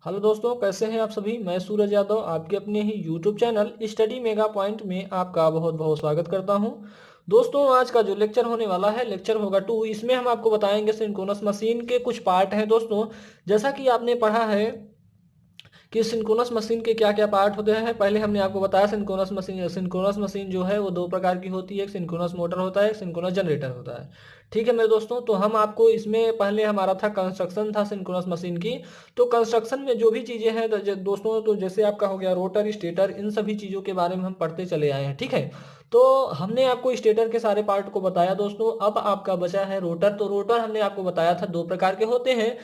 Hello दोस्तों, कैसे हैं आप सभी। मैं सूरज यादव आपके अपने ही YouTube channel study mega point में आपका बहुत बहुत स्वागत करता हूं। दोस्तों, आज का जो लेक्चर होने वाला है लेक्चर होगा 2। इसमें हम आपको बताएंगे सिंक्रोनस मशीन के कुछ पार्ट हैं। दोस्तों, जैसा कि आपने पढ़ा है कि सिंक्रोनस मशीन के क्या क्या पार्ट होते हैं, पहले हमने आपको बताया सिंक्रोनस मशीन जो है वो दो प्रकार की होती है। एक सिंक्रोनस मोटर होता है, एक सिंक्रोनस जनरेटर होता है। ठीक है मेरे दोस्तों, तो हम आपको इसमें पहले हमारा था कंस्ट्रक्शन था सिंक्रोनस मशीन की। तो कंस्ट्रक्शन में जो भी चीजें हैं दोस्तों, तो जैसे आपका हो गया रोटर, स्टेटर, इन सभी चीजों के बारे में हम पढ़ते चले आए हैं। ठीक है, तो हमने आपको स्टेटर के सारे पार्ट को बताया दोस्तों। अब आपका बचा है रोटर। तो रोटर हमने आपको बताया था दो प्रकार के होते हैं,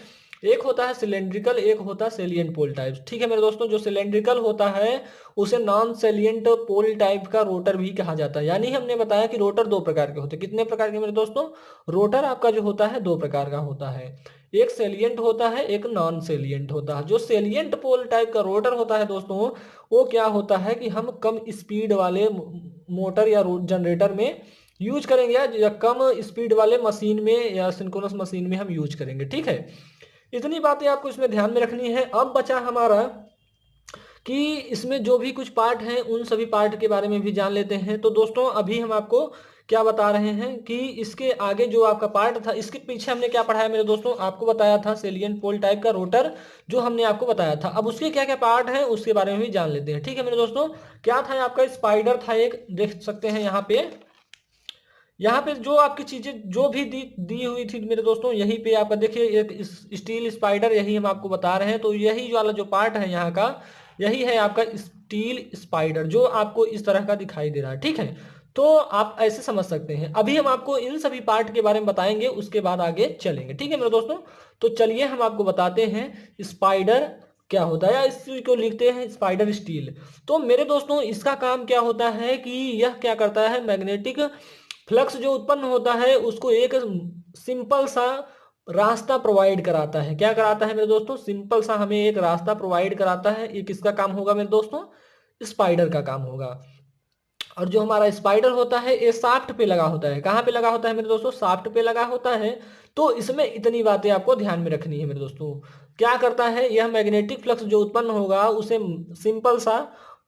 एक होता है सिलेंड्रिकल, एक होता है सेलिएंट पोल टाइप। ठीक है मेरे दोस्तों, जो सिलेंड्रिकल होता है उसे नॉन सेलिएंट पोल टाइप का रोटर भी कहा जाता है। यानी हमने बताया कि रोटर दो प्रकार के होते हैं। कितने प्रकार के मेरे दोस्तों? रोटर आपका जो होता है दो प्रकार का होता है, एक सेलिएंट होता है, एक नॉन सेलिएंट होता है। जो सेलिएंट पोल टाइप का रोटर होता है दोस्तों, वो क्या होता है कि हम कम स्पीड वाले मोटर या जनरेटर में यूज करेंगे, या कम स्पीड वाले मशीन में या सिंक्रोनस मशीन में हम यूज करेंगे। ठीक है, इतनी बातें आपको इसमें ध्यान में रखनी है। अब बचा हमारा कि इसमें जो भी कुछ पार्ट हैं उन सभी पार्ट के बारे में भी जान लेते हैं। तो दोस्तों, अभी हम आपको क्या बता रहे हैं कि इसके आगे जो आपका पार्ट था, इसके पीछे हमने क्या पढ़ाया मेरे दोस्तों, आपको बताया था सेलियन पोल टाइप का रोटर, जो हमने आपको बताया था। अब उसके क्या क्या पार्ट हैं उसके बारे में भी जान लेते हैं। ठीक है मेरे दोस्तों, क्या था आपका स्पाइडर था, एक देख सकते हैं यहाँ पे जो आपकी चीजें जो भी दी दी हुई थी मेरे दोस्तों, यहीं पे आपका देखिए एक स्टील स्पाइडर, यही हम आपको बता रहे हैं। तो यही वाला जो पार्ट है यहाँ का, यही है आपका स्टील स्पाइडर, जो आपको इस तरह का दिखाई दे रहा है। ठीक है, तो आप ऐसे समझ सकते हैं। अभी हम आपको इन सभी पार्ट के बारे में बताएंगे, उसके बाद आगे चलेंगे। ठीक है मेरे दोस्तों, तो चलिए हम आपको बताते हैं स्पाइडर क्या होता है, या इसी को लिखते हैं स्पाइडर स्टील। तो मेरे दोस्तों, इसका काम क्या होता है कि यह क्या करता है, मैग्नेटिक फ्लक्स जो उत्पन्न होता है उसको एक सिंपल सा रास्ता प्रोवाइड कराता है। क्या कराता है मेरे दोस्तों? सिंपल सा हमें एक रास्ता प्रोवाइड कराता है। ये किसका काम होगा मेरे दोस्तों? स्पाइडर का काम होगा। और जो हमारा स्पाइडर होता है ये शाफ्ट पे लगा होता है। कहाँ पे लगा होता है मेरे दोस्तों? शाफ्ट पे लगा होता है। तो इसमें इतनी बातें आपको ध्यान में रखनी है मेरे दोस्तों। क्या करता है यह, मैग्नेटिक फ्लक्स जो उत्पन्न होगा उसे सिंपल सा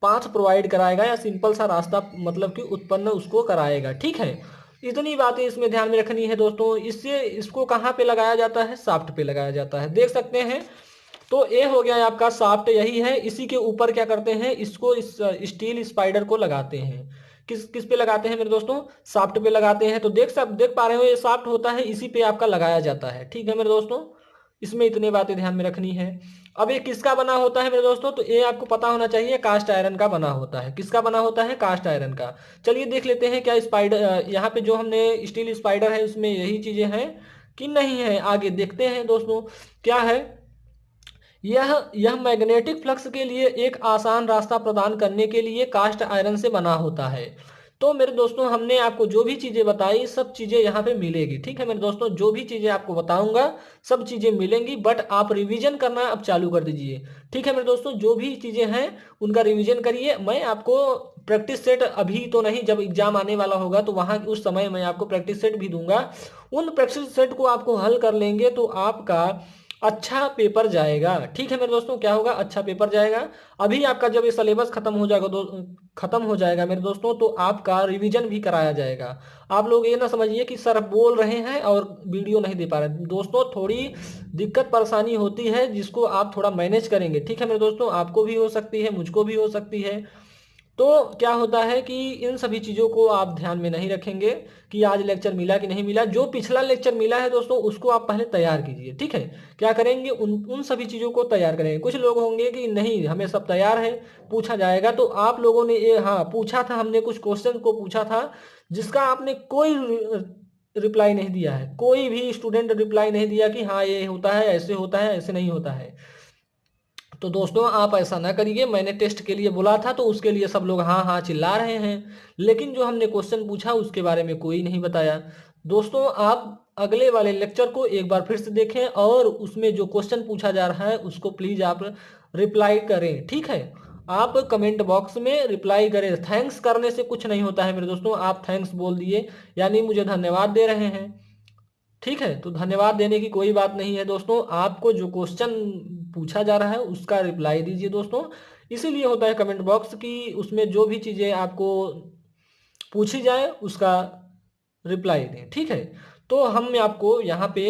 पाथ प्रोवाइड कराएगा, या सिंपल सा रास्ता मतलब कि उत्पन्न उसको कराएगा। ठीक है, इतनी बातें इसमें ध्यान में रखनी है दोस्तों। इससे इसको कहाँ पे लगाया जाता है? शाफ्ट पे लगाया जाता है, देख सकते हैं। तो ये हो गया आपका शाफ्ट, यही है। इसी के ऊपर क्या करते हैं, इसको इस स्टील स्पाइडर को लगाते हैं। किस किस पे लगाते हैं मेरे दोस्तों? शाफ्ट पे लगाते हैं। तो देख पा रहे हो ये शाफ्ट होता है, इसी पे आपका लगाया जाता है। ठीक है मेरे दोस्तों, इसमें इतनी बातें ध्यान में रखनी है। अब ये किसका बना होता है मेरे दोस्तों? तो ये आपको पता होना चाहिए, कास्ट आयरन का बना होता है। किसका बना होता है? कास्ट आयरन का। चलिए देख लेते हैं क्या स्पाइडर यहाँ पे जो हमने स्टील स्पाइडर है उसमें यही चीजें हैं कि नहीं है, आगे देखते हैं दोस्तों क्या है। यह मैग्नेटिक फ्लक्स के लिए एक आसान रास्ता प्रदान करने के लिए कास्ट आयरन से बना होता है। तो मेरे दोस्तों, हमने आपको जो भी चीजें बताई सब चीजें यहाँ पे मिलेगी। ठीक है मेरे दोस्तों, जो भी चीजें आपको बताऊंगा सब चीजें मिलेंगी, बट आप रिवीजन करना अब चालू कर दीजिए। ठीक है मेरे दोस्तों, जो भी चीजें हैं उनका रिवीजन करिए। मैं आपको प्रैक्टिस सेट अभी तो नहीं, जब एग्जाम आने वाला होगा तो वहां उस समय मैं आपको प्रैक्टिस सेट भी दूंगा। उन प्रैक्टिस सेट को आपको हल कर लेंगे तो आपका अच्छा पेपर जाएगा। ठीक है मेरे दोस्तों, क्या होगा? अच्छा पेपर जाएगा। अभी आपका जब ये सिलेबस खत्म हो जाएगा खत्म हो जाएगा मेरे दोस्तों, तो आपका रिवीजन भी कराया जाएगा। आप लोग ये ना समझिए कि सर बोल रहे हैं और वीडियो नहीं दे पा रहे हैं। दोस्तों, थोड़ी दिक्कत परेशानी होती है जिसको आप थोड़ा मैनेज करेंगे। ठीक है मेरे दोस्तों, आपको भी हो सकती है, मुझको भी हो सकती है। तो क्या होता है कि इन सभी चीज़ों को आप ध्यान में नहीं रखेंगे कि आज लेक्चर मिला कि नहीं मिला। जो पिछला लेक्चर मिला है दोस्तों उसको आप पहले तैयार कीजिए। ठीक है, क्या करेंगे, उन उन सभी चीज़ों को तैयार करेंगे। कुछ लोग होंगे कि नहीं हमें सब तैयार है, पूछा जाएगा। तो आप लोगों ने ये हाँ पूछा था, हमने कुछ क्वेश्चन को पूछा था जिसका आपने कोई रिप्लाई नहीं दिया है। कोई भी स्टूडेंट रिप्लाई नहीं दिया कि हाँ ये होता है, ऐसे होता है, ऐसे नहीं होता है। तो दोस्तों, आप ऐसा ना करिए। मैंने टेस्ट के लिए बोला था तो उसके लिए सब लोग हाँ हाँ चिल्ला रहे हैं, लेकिन जो हमने क्वेश्चन पूछा उसके बारे में कोई नहीं बताया। दोस्तों, आप अगले वाले लेक्चर को एक बार फिर से देखें और उसमें जो क्वेश्चन पूछा जा रहा है उसको प्लीज आप रिप्लाई करें। ठीक है, आप कमेंट बॉक्स में रिप्लाई करें। थैंक्स करने से कुछ नहीं होता है मेरे दोस्तों। आप थैंक्स बोल दिए यानी मुझे धन्यवाद दे रहे हैं। ठीक है, तो धन्यवाद देने की कोई बात नहीं है दोस्तों। आपको जो क्वेश्चन पूछा जा रहा है उसका रिप्लाई दीजिए दोस्तों। इसीलिए होता है कमेंट बॉक्स कि उसमें जो भी चीज़ें आपको पूछी जाए उसका रिप्लाई दें, ठीक है। तो हम आपको यहाँ पे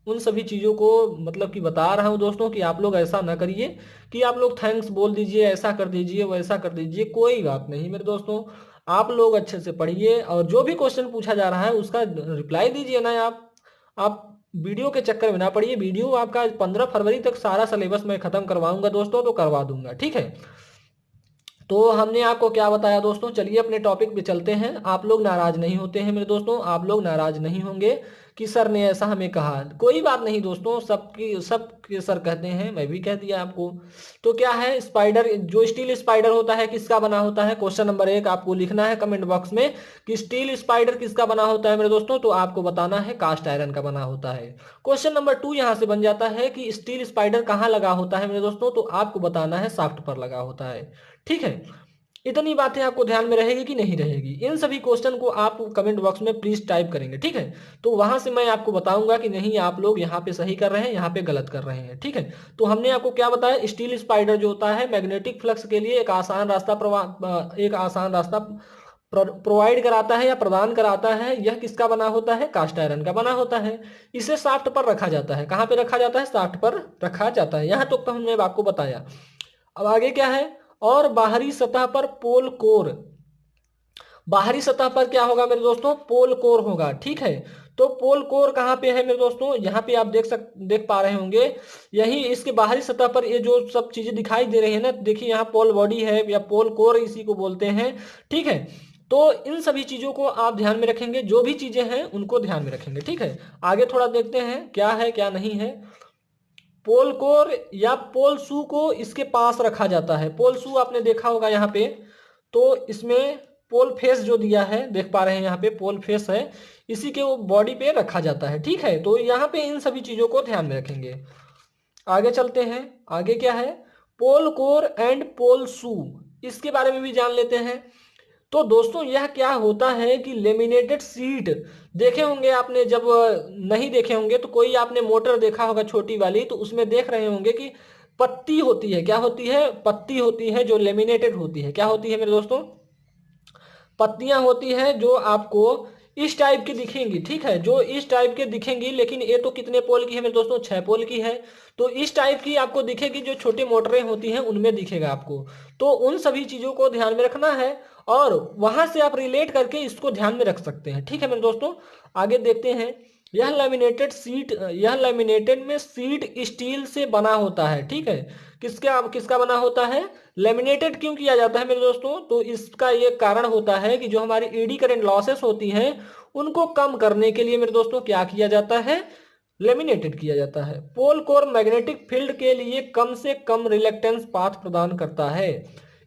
उन सभी चीज़ों को मतलब कि बता रहा हूँ दोस्तों कि आप लोग ऐसा ना करिए कि आप लोग थैंक्स बोल दीजिए, ऐसा कर दीजिए, वैसा कर दीजिए, कोई बात नहीं मेरे दोस्तों। आप लोग अच्छे से पढ़िए और जो भी क्वेश्चन पूछा जा रहा है उसका रिप्लाई दीजिए ना। आप वीडियो के चक्कर में ना पड़िए। वीडियो आपका 15 फरवरी तक सारा सिलेबस मैं खत्म करवाऊंगा दोस्तों, तो करवा दूंगा, ठीक है। तो हमने आपको क्या बताया दोस्तों, चलिए अपने टॉपिक पे चलते हैं। आप लोग नाराज नहीं होते हैं मेरे दोस्तों, आप लोग नाराज नहीं होंगे कि सर ने ऐसा हमें कहा, कोई बात नहीं दोस्तों, सबके सर कहते हैं, मैं भी कह दिया आपको। तो क्या है, स्पाइडर जो स्टील स्पाइडर होता है किसका बना होता है, क्वेश्चन नंबर 1 आपको लिखना है कमेंट बॉक्स में कि स्टील स्पाइडर किसका बना होता है मेरे दोस्तों, तो आपको बताना है कास्ट आयरन का बना होता है। क्वेश्चन नंबर 2 यहां से बन जाता है कि स्टील स्पाइडर कहाँ लगा होता है मेरे दोस्तों, तो आपको बताना है शाफ्ट पर लगा होता है, ठीक है। इतनी बातें आपको ध्यान में रहेगी कि नहीं रहेगी, इन सभी क्वेश्चन को आप कमेंट बॉक्स में प्लीज टाइप करेंगे, ठीक है। तो वहां से मैं आपको बताऊंगा कि नहीं आप लोग यहाँ पे सही कर रहे हैं, यहाँ पे गलत कर रहे हैं, ठीक है। तो हमने आपको क्या बताया, स्टील स्पाइडर जो होता है मैग्नेटिक फ्लक्स के लिए एक आसान रास्ता प्रोवाइड कराता है या प्रदान कराता है। यह किसका बना होता है, कास्ट आयरन का बना होता है। इसे शाफ्ट पर रखा जाता है, कहाँ पे रखा जाता है, शाफ्ट पर रखा जाता है। यहाँ तो हमने आपको बताया। अब आगे क्या है, और बाहरी सतह पर पोल कोर, बाहरी सतह पर क्या होगा मेरे दोस्तों, पोल कोर होगा, ठीक है। तो पोल कोर कहाँ पे है मेरे दोस्तों, यहाँ पे आप देख पा रहे होंगे, यही इसके बाहरी सतह पर ये जो सब चीजें दिखाई दे रही है ना, देखिए यहाँ पोल बॉडी है या पोल कोर इसी को बोलते हैं, ठीक है। तो इन सभी चीजों को आप ध्यान में रखेंगे, जो भी चीजें हैं उनको ध्यान में रखेंगे, ठीक है। आगे थोड़ा देखते हैं क्या है क्या नहीं है। पोल कोर या पोल शू को इसके पास रखा जाता है। पोल शू आपने देखा होगा यहाँ पे, तो इसमें पोल फेस जो दिया है देख पा रहे हैं, यहाँ पे पोल फेस है, इसी के वो बॉडी पे रखा जाता है, ठीक है। तो यहाँ पे इन सभी चीजों को ध्यान में रखेंगे। आगे चलते हैं, आगे क्या है, पोल कोर एंड पोल शू, इसके बारे में भी जान लेते हैं। तो दोस्तों यह क्या होता है कि लेमिनेटेड सीट देखे होंगे आपने, जब नहीं देखे होंगे तो कोई आपने मोटर देखा होगा छोटी वाली, तो उसमें देख रहे होंगे कि पत्ती होती है, क्या होती है, पत्ती होती है जो लेमिनेटेड होती है, क्या होती है मेरे दोस्तों, पत्तियां होती हैं जो आपको इस टाइप की दिखेंगी, ठीक है, जो इस टाइप के दिखेंगी। लेकिन ये तो कितने पोल की है मेरे दोस्तों, 6 पोल की है। तो इस टाइप की आपको दिखेगी, जो छोटी मोटरें होती हैं उनमें दिखेगा आपको। तो उन सभी चीजों को ध्यान में रखना है और वहां से आप रिलेट करके इसको ध्यान में रख सकते हैं, ठीक है मेरे दोस्तों। आगे देखते हैं, यह लैमिनेटेड में सीट स्टील से बना होता है, ठीक है। किसका किसका बना होता है, लेमिनेटेड क्यों किया जाता है मेरे दोस्तों, तो इसका ये कारण होता है कि जो हमारी एडी करंट लॉसेस होती हैं उनको कम करने के लिए मेरे दोस्तों क्या किया जाता है, लेमिनेटेड किया जाता है। पोल कोर मैग्नेटिक फील्ड के लिए कम से कम रिलेक्टेंस पाथ प्रदान करता है,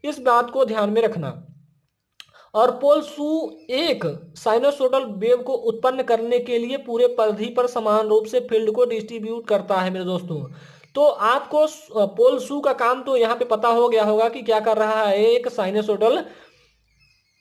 इस बात को ध्यान में रखना। और पोल शू एक साइनोसोडल वेव को उत्पन्न करने के लिए पूरे परिधि पर समान रूप से फील्ड को डिस्ट्रीब्यूट करता है मेरे दोस्तों। तो आपको पोल शू का काम तो यहाँ पे पता हो गया होगा कि क्या कर रहा है, एक साइनोसोडल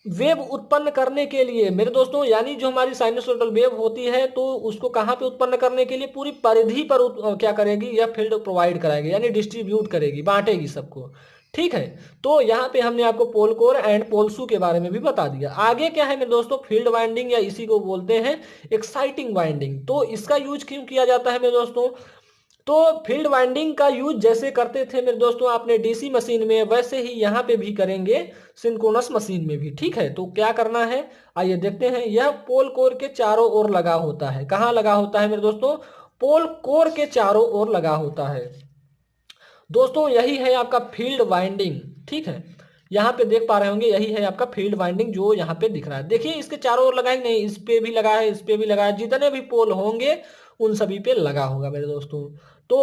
वेव उत्पन्न करने के लिए मेरे दोस्तों, यानी जो हमारी साइनोसॉइडल वेव होती है तो उसको कहाँ पे उत्पन्न करने के लिए, पूरी परिधि पर क्या करेगी, यह फील्ड प्रोवाइड कराएगी, यानी डिस्ट्रीब्यूट करेगी, बांटेगी सबको, ठीक है। तो यहाँ पे हमने आपको पोल कोर एंड पोलसू के बारे में भी बता दिया। आगे क्या है मेरे दोस्तों, फील्ड वाइंडिंग, या इसी को बोलते हैं एक्साइटिंग वाइंडिंग। तो इसका यूज क्यों किया जाता है मेरे दोस्तों, तो फील्ड वाइंडिंग का यूज जैसे करते थे मेरे दोस्तों आपने डीसी मशीन में, वैसे ही यहाँ पे भी करेंगे सिंक्रोनस मशीन में भी, ठीक है। तो क्या करना है, आइए देखते हैं। यह पोल कोर के चारों ओर लगा होता है, कहाँ लगा होता है मेरे दोस्तों, पोल कोर के चारों ओर लगा होता है दोस्तों। यही है आपका फील्ड वाइंडिंग, ठीक है। यहाँ पे देख पा रहे होंगे, यही है आपका फील्ड वाइंडिंग जो यहाँ पे दिख रहा है। देखिए इसके चारों ओर लगा है नहीं, इस पे भी लगा है, इस पे भी लगा है, जितने भी पोल होंगे उन सभी पे लगा होगा मेरे दोस्तों। तो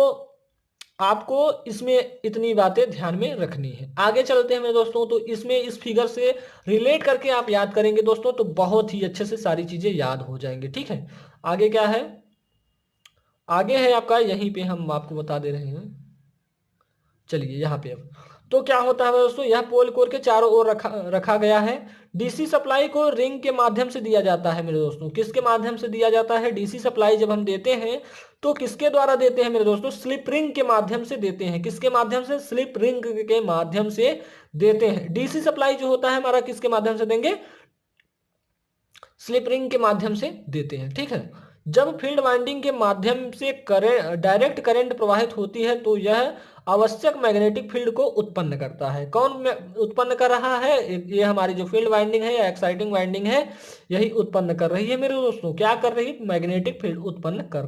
आपको इसमें इतनी बातें ध्यान में रखनी है। आगे चलते हैं मेरे दोस्तों, तो इसमें इस फिगर से रिलेट करके आप याद करेंगे दोस्तों, तो बहुत ही अच्छे से सारी चीजें याद हो जाएंगे, ठीक है। आगे क्या है, आगे है आपका, यहीं पे हम आपको बता दे रहे हैं, चलिए यहाँ पे अब तो क्या होता है दोस्तों, यह पोल कोर के चारों ओर रखा गया है। डीसी सप्लाई को रिंग के माध्यम से दिया जाता है मेरे दोस्तों। किसके माध्यम से दिया जाता है? डीसी सप्लाई जब हम देते हैं तो किसके द्वारा देते हैं मेरे दोस्तों? स्लिप रिंग के माध्यम से देते हैं। किसके माध्यम से? स्लिप रिंग के माध्यम से देते हैं। डीसी सप्लाई जो होता है हमारा किसके माध्यम से देंगे? स्लिप रिंग के माध्यम से देते हैं। ठीक है, जब फील्ड वाइंडिंग के माध्यम से डायरेक्ट करंट प्रवाहित होती है तो यह आवश्यक मैग्नेटिक फील्ड को उत्पन्न करता है। कौन उत्पन्न कर रहा है? ये हमारी जो फील्ड वाइंडिंग है या एक्साइटिंग वाइंडिंग है, यही उत्पन्न कर रही है मेरे दोस्तों। क्या कर रही है? मैग्नेटिक फील्ड उत्पन्न कर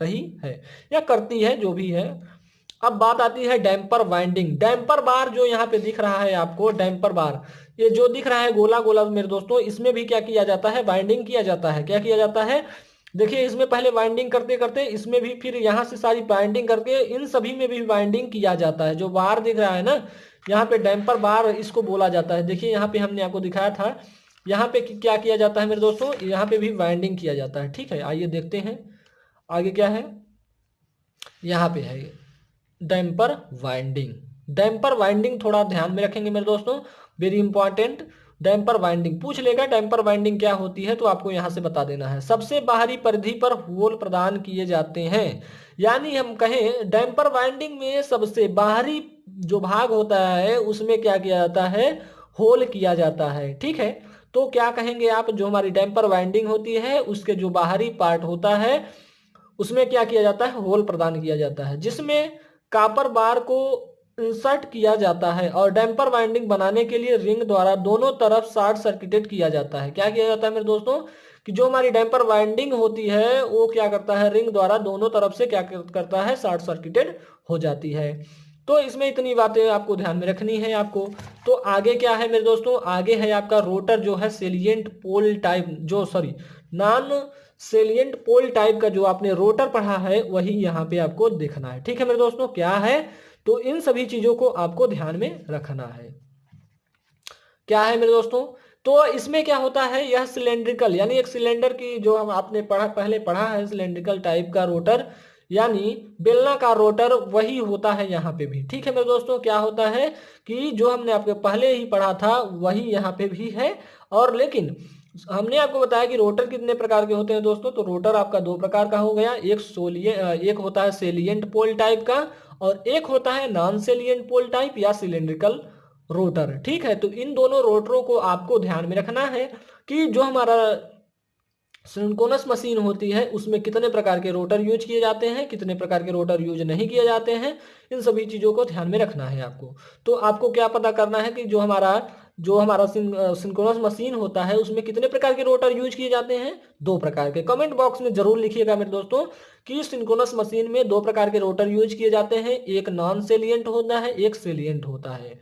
रही है या करती है, जो भी है। अब बात आती है डैम्पर वाइंडिंग। डैम्पर बार जो यहाँ पे दिख रहा है आपको, डैम्पर बार ये जो दिख रहा है गोला गोला मेरे दोस्तों, इसमें भी क्या किया जाता है? वाइंडिंग किया जाता है। क्या किया जाता है? देखिए, इसमें पहले वाइंडिंग करते करते इसमें भी फिर यहाँ से सारी वाइंडिंग करके इन सभी में भी वाइंडिंग किया जाता है। जो बार दिख रहा है ना यहाँ पे, डैम्पर बार इसको बोला जाता है। देखिए यहाँ पे हमने आपको दिखाया था, यहाँ पे क्या किया जाता है मेरे दोस्तों? यहाँ पे भी वाइंडिंग किया जाता है। ठीक है, आइए देखते हैं आगे क्या है। यहाँ पे है डैम्पर वाइंडिंग। डैम्पर वाइंडिंग थोड़ा ध्यान में रखेंगे मेरे दोस्तों, वेरी इंपॉर्टेंट। डैम्पर वाइंडिंग पूछ लेगा, डैम्पर वाइंडिंग क्या होती है, तो आपको यहां से बता देना है। सबसे बाहरी परिधि पर होल प्रदान किए जाते हैं, यानी हम कहें डैम्पर वाइंडिंग में सबसे बाहरी जो भाग होता है उसमें क्या किया जाता है? होल किया जाता है। ठीक है, तो क्या कहेंगे आप? जो हमारी डैम्पर वाइंडिंग होती है उसके जो बाहरी पार्ट होता है उसमें क्या किया जाता है? होल प्रदान किया जाता है, जिसमें कॉपर बार को इंसर्ट किया जाता है और डैम्पर वाइंडिंग बनाने के लिए रिंग द्वारा दोनों तरफ शॉर्ट सर्किटेड किया जाता है। क्या किया जाता है मेरे दोस्तों? कि जो हमारी डैम्पर वाइंडिंग होती है वो क्या करता है? रिंग द्वारा दोनों तरफ से क्या करता है? शॉर्ट सर्किटेड हो जाती है। तो इसमें इतनी बातें आपको ध्यान में रखनी है आपको। तो आगे क्या है मेरे दोस्तों? आगे है आपका रोटर जो है सेलिएंट पोल टाइप, जो सॉरी नॉन सेलिएंट पोल टाइप का जो आपने रोटर पढ़ा है वही यहाँ पे आपको देखना है। ठीक है मेरे दोस्तों, क्या है? तो इन सभी चीजों को आपको ध्यान में रखना है। क्या है मेरे दोस्तों? तो इसमें क्या होता है? यह सिलेंड्रिकल, यानी एक सिलेंडर की जो हम आपने पहले पढ़ा है, सिलेंड्रिकल टाइप का रोटर यानी बेलनाकार रोटर, वही होता है यहाँ पे भी। ठीक है मेरे दोस्तों, क्या होता है कि जो हमने आपके पहले ही पढ़ा था वही यहाँ पे भी है। और लेकिन हमने आपको बताया कि रोटर कितने प्रकार के होते हैं दोस्तों। तो रोटर आपका दो प्रकार का हो गया, एक होता है सेलिएंट पोल टाइप का और एक होता है नॉन सेलिएंट पोल टाइप या सिलेंड्रिकल रोटर। ठीक है, तो इन दोनों रोटरों को आपको ध्यान में रखना है कि जो हमारा सिंक्रोनस मशीन होती है उसमें कितने प्रकार के रोटर यूज किए जाते हैं, कितने प्रकार के रोटर यूज नहीं किए जाते हैं, इन सभी चीजों को ध्यान में रखना है आपको। तो आपको क्या पता करना है कि जो हमारा सिंक्रोनस मशीन होता है उसमें कितने प्रकार के रोटर यूज किए जाते हैं? दो प्रकार के। कमेंट बॉक्स में जरूर लिखिएगा मेरे दोस्तों कि सिंक्रोनस मशीन में दो प्रकार के रोटर यूज किए जाते हैं, एक नॉन सेलिएंट होता है, एक सेलिएंट होता है।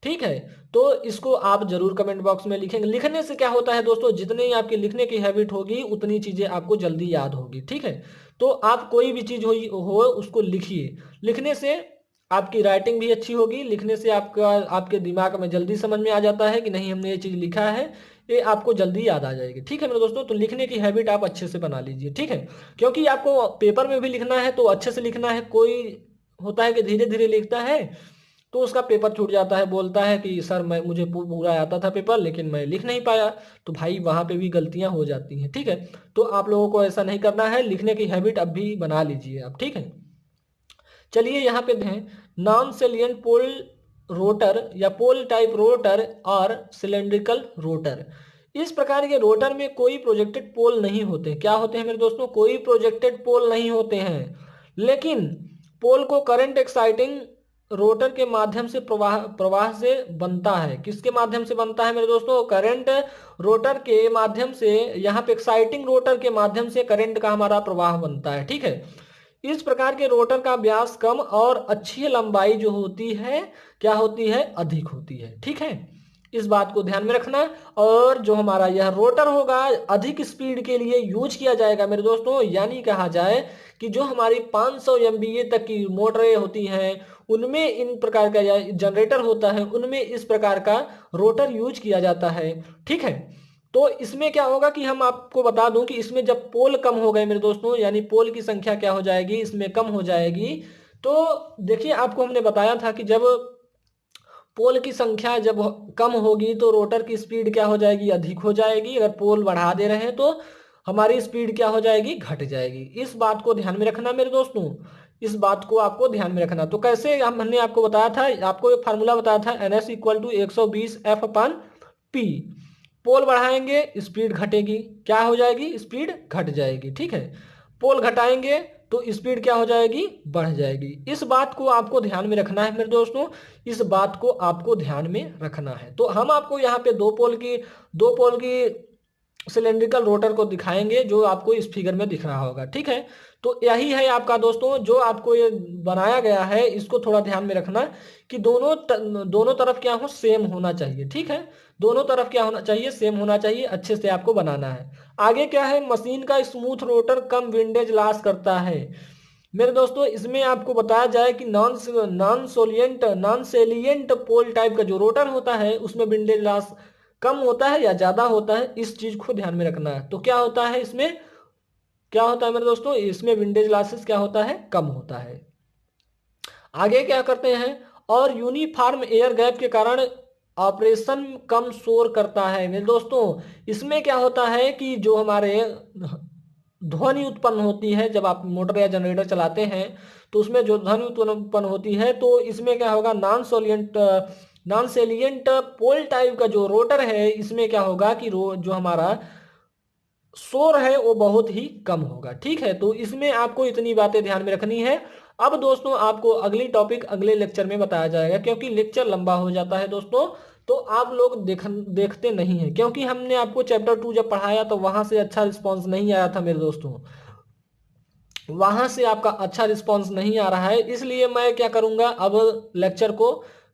ठीक है, तो इसको आप जरूर कमेंट बॉक्स में लिखेंगे। लिखने से क्या होता है दोस्तों, जितनी आपकी लिखने की हैबिट होगी उतनी चीजें आपको जल्दी याद होगी। ठीक है, तो आप कोई भी चीज हो उसको लिखिए। लिखने से आपकी राइटिंग भी अच्छी होगी, लिखने से आपके दिमाग में जल्दी समझ में आ जाता है कि नहीं हमने ये चीज लिखा है, ये आपको जल्दी याद आ जाएगी। ठीक है मेरे दोस्तों, तो लिखने की हैबिट आप अच्छे से बना लीजिए। ठीक है, क्योंकि आपको पेपर में भी लिखना है तो अच्छे से लिखना है। कोई होता है कि धीरे धीरे लिखता है तो उसका पेपर छूट जाता है, बोलता है कि सर मुझे पूरा आता था पेपर लेकिन मैं लिख नहीं पाया। तो भाई वहां पे भी गलतियां हो जाती हैं। ठीक है, तो आप लोगों को ऐसा नहीं करना है, लिखने की हैबिट अब भी बना लीजिए आप। ठीक है, चलिए यहाँ पे देखें नॉन सेलिएंट पोल रोटर या पोल टाइप रोटर और सिलेंड्रिकल रोटर। इस प्रकार के रोटर में कोई प्रोजेक्टेड पोल नहीं होते। क्या होते हैं मेरे दोस्तों? कोई प्रोजेक्टेड पोल नहीं होते हैं, लेकिन पोल को करंट एक्साइटिंग रोटर के माध्यम से प्रवाह से बनता है। किसके माध्यम से बनता है मेरे दोस्तों? करंट रोटर के माध्यम से, यहाँ पे एक्साइटिंग रोटर के माध्यम से करंट का हमारा प्रवाह बनता है। ठीक है, इस प्रकार के रोटर का व्यास कम और अच्छी लंबाई जो होती है क्या होती है? अधिक होती है। ठीक है, इस बात को ध्यान में रखना। और जो हमारा यह रोटर होगा अधिक स्पीड के लिए यूज किया जाएगा मेरे दोस्तों, यानी कहा जाए कि जो हमारी 500 MVA तक की मोटरें होती हैं उनमें इन प्रकार का या जनरेटर होता है उनमें इस प्रकार का रोटर यूज किया जाता है। ठीक है, तो इसमें क्या होगा कि हम आपको बता दूं कि इसमें जब पोल कम हो गए मेरे दोस्तों, यानी पोल की संख्या क्या हो जाएगी? इसमें कम हो जाएगी। तो देखिए आपको हमने बताया था कि जब पोल की संख्या जब कम होगी तो रोटर की स्पीड क्या हो जाएगी, अधिक हो जाएगी। अगर पोल बढ़ा दे रहे हैं तो हमारी स्पीड क्या हो जाएगी, घट जाएगी। इस बात को ध्यान में रखना मेरे दोस्तों, इस बात को आपको ध्यान में रखना। तो कैसे, हमने आपको बताया था, आपको एक फार्मूला बताया था, NS इक्वल टू 120F/P। पोल बढ़ाएंगे स्पीड घटेगी, क्या हो जाएगी, स्पीड घट जाएगी। ठीक है, पोल घटाएंगे तो स्पीड क्या हो जाएगी, बढ़ जाएगी। इस बात को आपको ध्यान में रखना है मेरे दोस्तों, इस बात को आपको ध्यान में रखना है। तो हम आपको यहाँ पे दो पोल की सिलेंड्रिकल रोटर को दिखाएंगे जो आपको इस फिगर में दिख रहा होगा। ठीक है, तो यही है आपका दोस्तों जो आपको ये बनाया गया है, इसको थोड़ा ध्यान में रखना कि दोनों तरफ क्या हो, सेम होना चाहिए। ठीक है, दोनों तरफ क्या होना चाहिए, सेम होना चाहिए। अच्छे से आपको बनाना है। आगे क्या है, मशीन का स्मूथ रोटर कम विंडेज लॉस करता है। मेरे दोस्तों इसमें आपको बताया जाए कि नॉन सेलिएंट पोल टाइप का जो रोटर होता है उसमें विंडेज लॉस कम होता है या ज्यादा होता है, इस चीज को ध्यान में रखना है। तो क्या होता है इसमें, क्या होता है मेरे दोस्तों, इसमें विंडेज लॉसेस क्या होता है, कम होता है। आगे क्या करते हैं, और यूनिफॉर्म एयर गैप के कारण ऑपरेशन कम शोर करता है। मेरे दोस्तों इसमें क्या होता है कि जो हमारे ध्वनि उत्पन्न होती है जब आप मोटर या जनरेटर चलाते हैं, तो उसमें जो ध्वनि उत्पन्न होती है, तो इसमें क्या होगा, नॉन सेलिएंट पोल टाइप का जो रोटर है, इसमें क्या होगा कि जो हमारा शोर है वो बहुत ही कम होगा। ठीक है, तो इसमें आपको इतनी बातें ध्यान में रखनी है। अब दोस्तों आपको अगली टॉपिक अगले लेक्चर में बताया जाएगा, क्योंकि लेक्चर लंबा हो जाता है दोस्तों, तो आप लोग देखते नहीं हैं। क्योंकि हमने आपको चैप्टर 2 जब पढ़ाया तो वहां से अच्छा रिस्पॉन्स नहीं आया था मेरे दोस्तों, वहां से आपका अच्छा रिस्पॉन्स नहीं आ रहा है, इसलिए मैं क्या करूंगा, अब लेक्चर को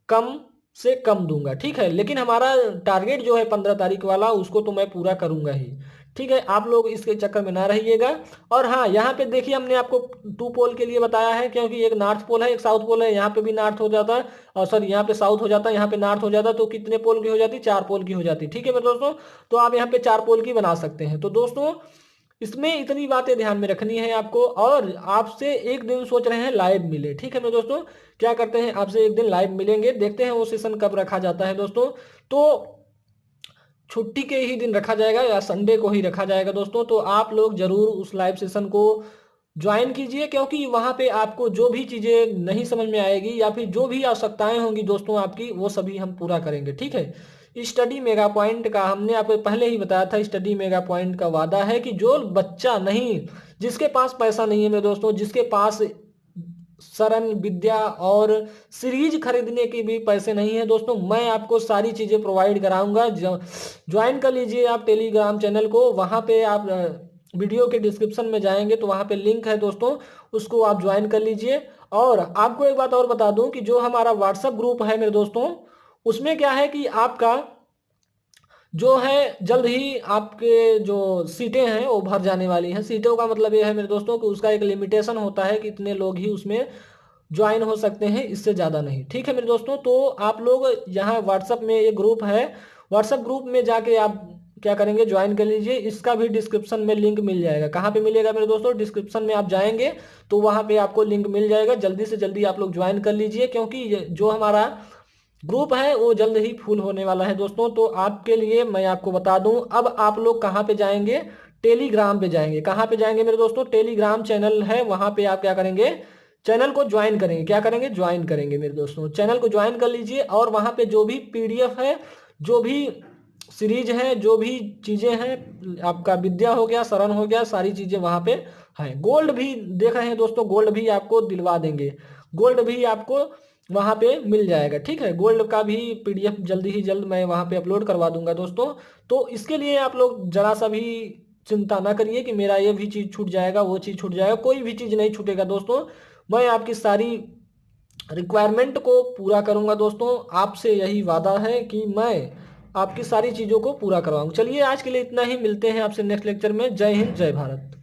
कम से कम दूंगा। ठीक है, लेकिन हमारा टारगेट जो है 15 तारीख वाला, उसको तो मैं पूरा करूंगा ही। ठीक है, आप लोग इसके चक्कर में ना रहिएगा। और हाँ, यहाँ पे देखिए हमने आपको 2 पोल के लिए बताया है, क्योंकि एक नॉर्थ पोल है एक साउथ पोल है। यहाँ पे भी नॉर्थ हो जाता है, और सॉरी यहाँ पे साउथ हो जाता है, यहाँ पे नॉर्थ हो जाता है। तो कितने पोल की हो जाती, 4 पोल की हो जाती। ठीक है मेरे दोस्तों, तो आप यहाँ पे 4 पोल की बना सकते हैं। तो दोस्तों इसमें इतनी बातें ध्यान में रखनी है आपको। और आपसे एक दिन सोच रहे हैं लाइव मिले। ठीक है मेरे दोस्तों, क्या करते हैं, आपसे एक दिन लाइव मिलेंगे, देखते हैं वो सेशन कब रखा जाता है दोस्तों। तो छुट्टी के ही दिन रखा जाएगा या संडे को ही रखा जाएगा दोस्तों। तो आप लोग जरूर उस लाइव सेशन को ज्वाइन कीजिए, क्योंकि वहां पे आपको जो भी चीजें नहीं समझ में आएगी या फिर जो भी आवश्यकताएं होंगी दोस्तों आपकी, वो सभी हम पूरा करेंगे। ठीक है, स्टडी मेगा पॉइंट का हमने आपको पहले ही बताया था, स्टडी मेगा पॉइंट का वादा है कि जो बच्चा नहीं, जिसके पास पैसा नहीं है मेरे दोस्तों, जिसके पास सरल विद्या और सीरीज खरीदने के भी पैसे नहीं है दोस्तों, मैं आपको सारी चीजें प्रोवाइड कराऊंगा। ज्वाइन कर लीजिए आप टेलीग्राम चैनल को, वहां पे आप वीडियो के डिस्क्रिप्शन में जाएंगे तो वहां पे लिंक है दोस्तों, उसको आप ज्वाइन कर लीजिए। और आपको एक बात और बता दूं कि जो हमारा व्हाट्सएप ग्रुप है मेरे दोस्तों, उसमें क्या है कि आपका जो है जल्द ही आपके जो सीटें हैं वो भर जाने वाली हैं। सीटों का मतलब ये है मेरे दोस्तों कि उसका एक लिमिटेशन होता है कि इतने लोग ही उसमें ज्वाइन हो सकते हैं, इससे ज़्यादा नहीं। ठीक है मेरे दोस्तों, तो आप लोग यहाँ व्हाट्सएप में ये ग्रुप है, व्हाट्सएप ग्रुप में जाके आप क्या करेंगे, ज्वाइन कर लीजिए। इसका भी डिस्क्रिप्शन में लिंक मिल जाएगा। कहाँ पे मिलेगा मेरे दोस्तों, डिस्क्रिप्शन में आप जाएंगे तो वहाँ पे आपको लिंक मिल जाएगा। जल्दी से जल्दी आप लोग ज्वाइन कर लीजिए, क्योंकि जो हमारा ग्रुप है वो जल्द ही फुल होने वाला है दोस्तों। तो आपके लिए मैं आपको बता दूं, अब आप लोग कहाँ पे जाएंगे, टेलीग्राम पे जाएंगे। कहाँ पे जाएंगे मेरे दोस्तों, टेलीग्राम चैनल है, वहां पे आप क्या करेंगे, चैनल को ज्वाइन करेंगे। क्या करेंगे, ज्वाइन करेंगे मेरे दोस्तों, चैनल को ज्वाइन कर लीजिए। और वहां पे जो भी पीडीएफ है, जो भी सीरीज है, जो भी चीजें हैं, आपका विद्या हो गया, शरण हो गया, सारी चीजें वहां पे हैं। गोल्ड भी देख रहे हैं दोस्तों, गोल्ड भी आपको दिलवा देंगे, गोल्ड भी आपको वहां पे मिल जाएगा। ठीक है, गोल्ड का भी पीडीएफ जल्दी ही जल्द मैं वहां पे अपलोड करवा दूंगा दोस्तों। तो इसके लिए आप लोग जरा सा भी चिंता ना करिए कि मेरा ये भी चीज छूट जाएगा, वो चीज छूट जाएगा, कोई भी चीज नहीं छूटेगा दोस्तों। मैं आपकी सारी रिक्वायरमेंट को पूरा करूंगा दोस्तों, आपसे यही वादा है कि मैं आपकी सारी चीजों को पूरा करवाऊंगा। चलिए आज के लिए इतना ही, मिलते हैं आपसे नेक्स्ट लेक्चर में। जय हिंद, जय भारत।